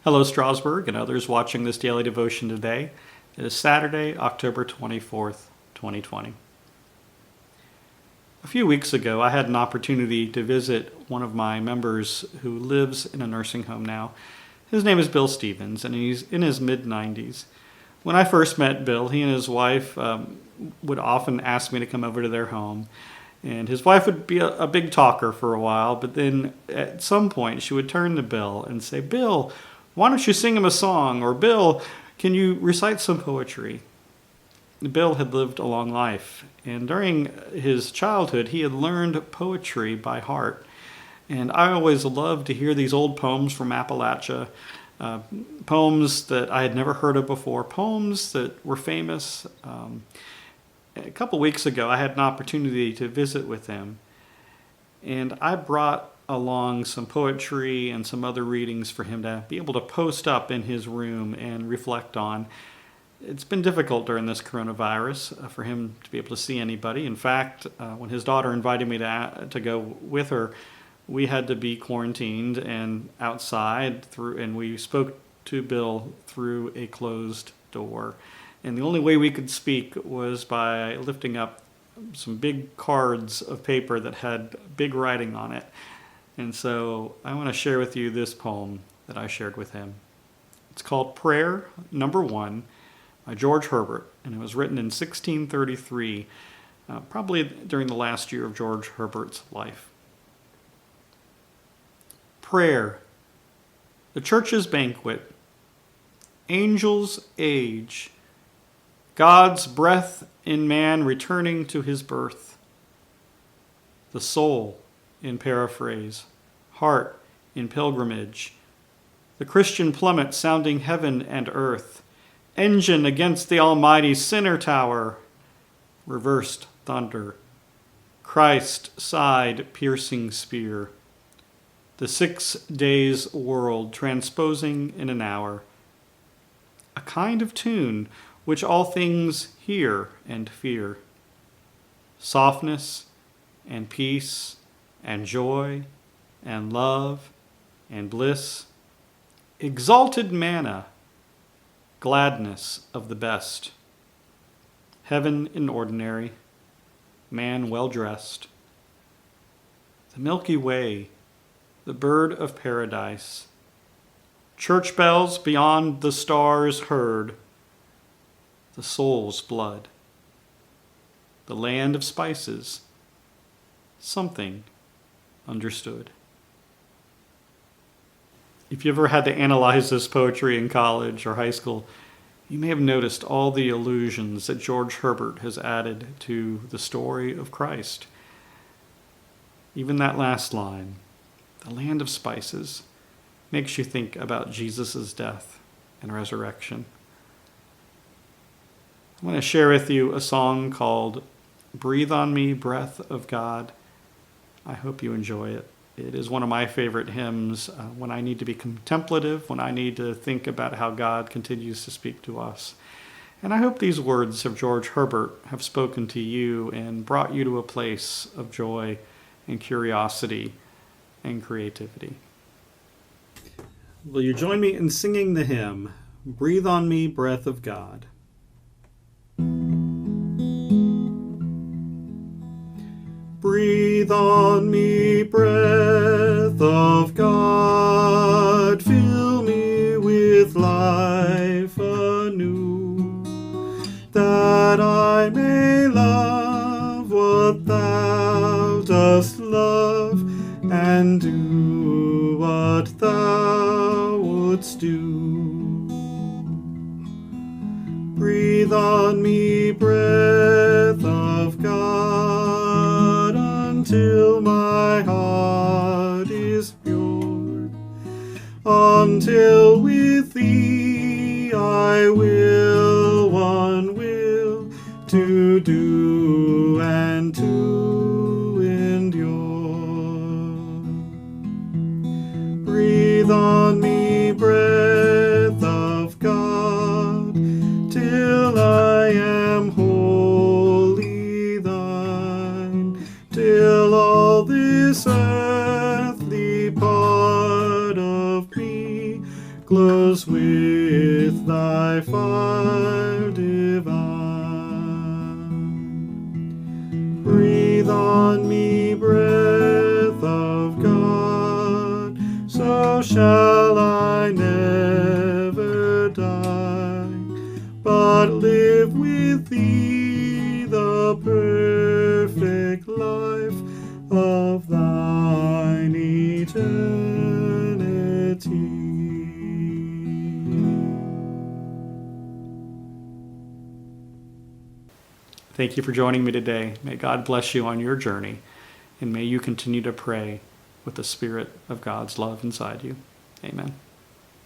Hello, Strasbourg, and others watching this daily devotion today. It is Saturday, October 24th, 2020. A few weeks ago, I had an opportunity to visit one of my members who lives in a nursing home now. His name is Bill Stevens, and he's in his mid-90s. When I first met Bill, he and his wife would often ask me to come over to their home. And his wife would be a big talker for a while, but then at some point she would turn to Bill and say, "Bill, why don't you sing him a song?" Or, "Bill, can you recite some poetry?" Bill had lived a long life, and during his childhood he had learned poetry by heart. And I always loved to hear these old poems from Appalachia, poems that I had never heard of before, poems that were famous. A couple weeks ago I had an opportunity to visit with him, and I brought along some poetry and some other readings for him to be able to post up in his room and reflect on. It's been difficult during this coronavirus for him to be able to see anybody. In fact, when his daughter invited me to go with her, we had to be quarantined and outside and we spoke to Bill through a closed door. And the only way we could speak was by lifting up some big cards of paper that had big writing on it. And so I want to share with you this poem that I shared with him. It's called Prayer Number 1 by George Herbert, and it was written in 1633, probably during the last year of George Herbert's life. Prayer, the church's banquet, angels' age, God's breath in man returning to his birth, the soul in paraphrase, heart in pilgrimage, the Christian plummet sounding heaven and earth, engine against the almighty sinner tower, reversed thunder, Christ side piercing spear, the 6 days world transposing in an hour, a kind of tune which all things hear and fear, softness and peace and joy and love and bliss, exalted manna, gladness of the best, heaven in ordinary, man well dressed, the Milky Way, the bird of paradise, church bells beyond the stars heard, the soul's blood, the land of spices, something understood. If you ever had to analyze this poetry in college or high school, you may have noticed all the allusions that George Herbert has added to the story of Christ. Even that last line, the land of spices, makes you think about Jesus' death and resurrection. I want to share with you a song called Breathe on Me, Breath of God. I hope you enjoy it. It is one of my favorite hymns when I need to be contemplative, when I need to think about how God continues to speak to us. And I hope these words of George Herbert have spoken to you and brought you to a place of joy and curiosity and creativity. Will you join me in singing the hymn, Breathe on Me, Breath of God? Breathe on me, breath of God, fill me with life anew, that I may love what thou dost love, and do what thou wouldst do. Breathe on me, breath of God, until my heart is pure, until with thee I will one will to do and to endure. Breathe on me, breath of God, till I am wholly thine, till all this earthly part of me glows with thy fire divine. Breathe on me, breath of God, so shall I never die, but live with thee the perfect life of thine eternity. Thank you for joining me today. May God bless you on your journey, and may you continue to pray with the Spirit of God's love inside you. Amen.